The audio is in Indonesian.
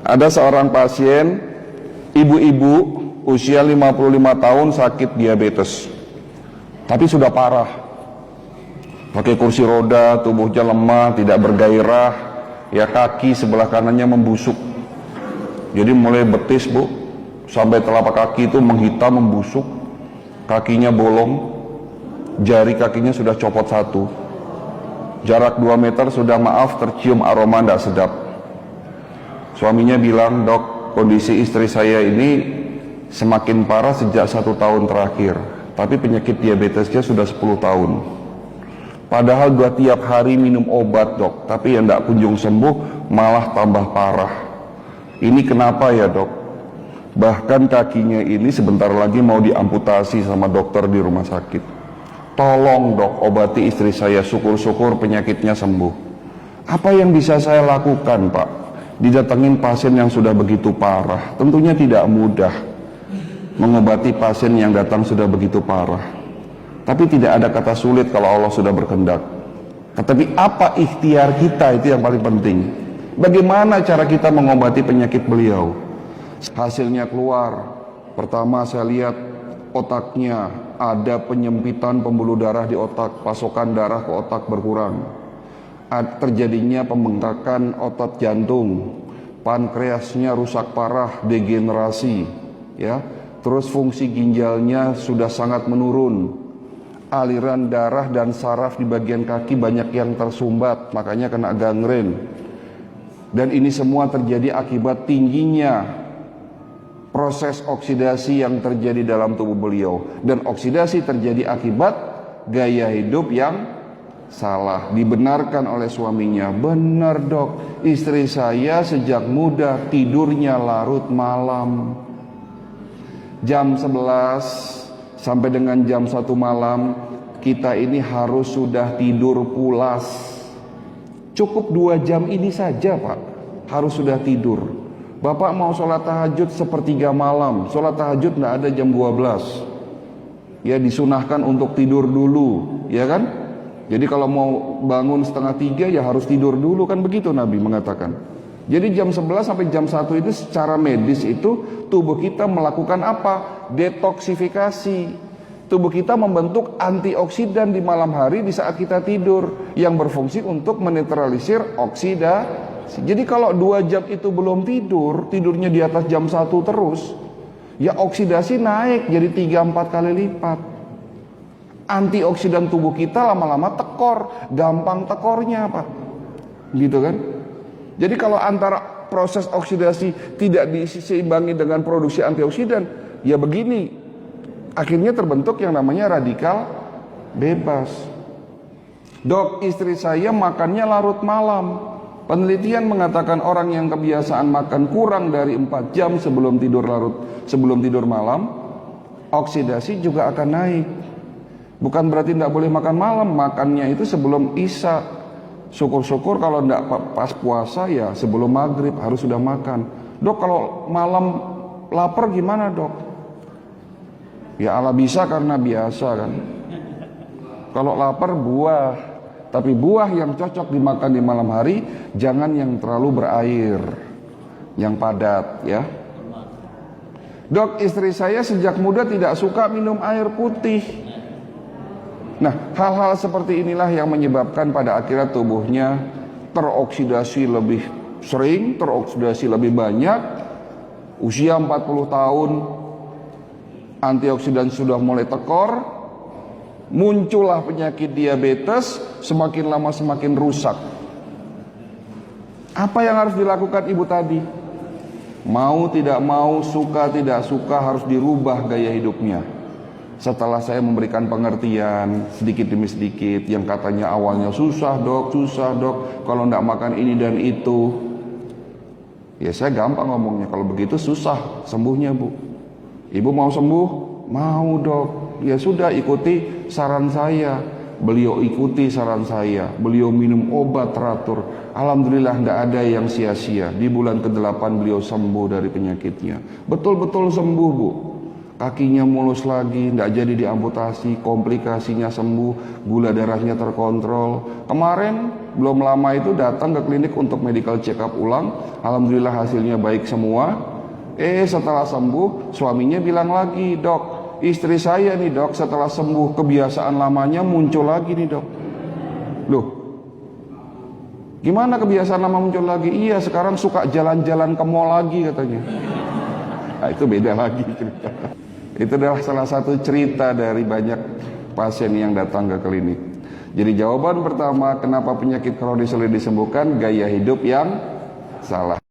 Ada seorang pasien, ibu-ibu usia 55 tahun sakit diabetes, tapi sudah parah. Pakai kursi roda, tubuhnya lemah, tidak bergairah, ya kaki sebelah kanannya membusuk. Jadi mulai betis bu, sampai telapak kaki itu menghitam, membusuk, kakinya bolong, jari kakinya sudah copot satu. Jarak 2 meter sudah maaf tercium aroma tidak sedap. Suaminya bilang, dok, kondisi istri saya ini semakin parah sejak 1 tahun terakhir, tapi penyakit diabetesnya sudah 10 tahun. Padahal dia tiap hari minum obat dok, tapi yang tidak kunjung sembuh, malah tambah parah. Ini kenapa ya dok? Bahkan kakinya ini sebentar lagi mau diamputasi sama dokter di rumah sakit. Tolong dok, obati istri saya, syukur-syukur penyakitnya sembuh. Apa yang bisa saya lakukan pak? Didatengin pasien yang sudah begitu parah, tentunya tidak mudah mengobati pasien yang datang sudah begitu parah. Tapi tidak ada kata sulit kalau Allah sudah berkehendak. Tetapi apa ikhtiar kita, itu yang paling penting. Bagaimana cara kita mengobati penyakit beliau? Hasilnya keluar. Pertama saya lihat otaknya ada penyempitan pembuluh darah di otak, pasokan darah ke otak berkurang. Terjadinya pembengkakan otot jantung, pankreasnya rusak parah, degenerasi, ya. Terus fungsi ginjalnya sudah sangat menurun. Aliran darah dan saraf di bagian kaki banyak yang tersumbat, makanya kena gangren. Dan ini semua terjadi akibat tingginya proses oksidasi yang terjadi dalam tubuh beliau. Dan oksidasi terjadi akibat gaya hidup yang salah. Dibenarkan oleh suaminya, benar dok, istri saya sejak muda tidurnya larut malam. Jam 11 sampai dengan jam 1 malam kita ini harus sudah tidur pulas. Cukup 2 jam ini saja pak, harus sudah tidur. Bapak mau sholat tahajud 1/3 malam, sholat tahajud tidak ada jam 12. Ya disunahkan untuk tidur dulu, ya kan? Jadi kalau mau bangun 2:30 ya harus tidur dulu, kan begitu Nabi mengatakan. Jadi jam 11 sampai jam 1 itu secara medis itu tubuh kita melakukan apa? Detoksifikasi. Tubuh kita membentuk antioksidan di malam hari di saat kita tidur yang berfungsi untuk menetralisir oksidasi. Jadi kalau 2 jam itu belum tidur, tidurnya di atas jam 1 terus, ya oksidasi naik jadi 3-4 kali lipat. Antioksidan tubuh kita lama-lama tekor, gampang tekornya pak. Gitu kan? Jadi kalau antara proses oksidasi tidak diseimbangi dengan produksi antioksidan, ya begini, akhirnya terbentuk yang namanya radikal bebas. Dok, istri saya makannya larut malam. Penelitian mengatakan orang yang kebiasaan makan kurang dari 4 jam sebelum tidur malam, oksidasi juga akan naik. Bukan berarti tidak boleh makan malam, makannya itu sebelum isya. Syukur-syukur kalau tidak pas puasa ya sebelum maghrib harus sudah makan. Dok, kalau malam lapar gimana dok? Ya Allah bisa karena biasa kan. Kalau lapar buah, tapi buah yang cocok dimakan di malam hari, jangan yang terlalu berair, yang padat ya. Dok, istri saya sejak muda tidak suka minum air putih. Nah, hal-hal seperti inilah yang menyebabkan pada akhirnya tubuhnya teroksidasi lebih sering, teroksidasi lebih banyak. Usia 40 tahun, antioksidan sudah mulai tekor, muncullah penyakit diabetes, semakin lama semakin rusak. Apa yang harus dilakukan ibu tadi? Mau tidak mau, suka tidak suka harus dirubah gaya hidupnya. Setelah saya memberikan pengertian sedikit demi sedikit, yang katanya awalnya susah dok, kalau tidak makan ini dan itu, ya saya gampang ngomongnya, kalau begitu susah sembuhnya bu. Ibu mau sembuh? Mau dok. Ya sudah, ikuti saran saya. Beliau ikuti saran saya, beliau minum obat teratur. Alhamdulillah tidak ada yang sia-sia. Di bulan ke-8 beliau sembuh dari penyakitnya, betul-betul sembuh bu. Kakinya mulus lagi, tidak jadi diamputasi, komplikasinya sembuh, gula darahnya terkontrol. Kemarin belum lama itu datang ke klinik untuk medical check up ulang. Alhamdulillah hasilnya baik semua. Setelah sembuh, suaminya bilang lagi, "Dok, istri saya nih dok, setelah sembuh kebiasaan lamanya muncul lagi nih dok." Loh, gimana kebiasaan lama muncul lagi? Iya, sekarang suka jalan-jalan ke mall lagi katanya. Nah, itu beda lagi cerita. Itu adalah salah satu cerita dari banyak pasien yang datang ke klinik. Jadi jawaban pertama, kenapa penyakit kronis sulit disembuhkan? Gaya hidup yang salah.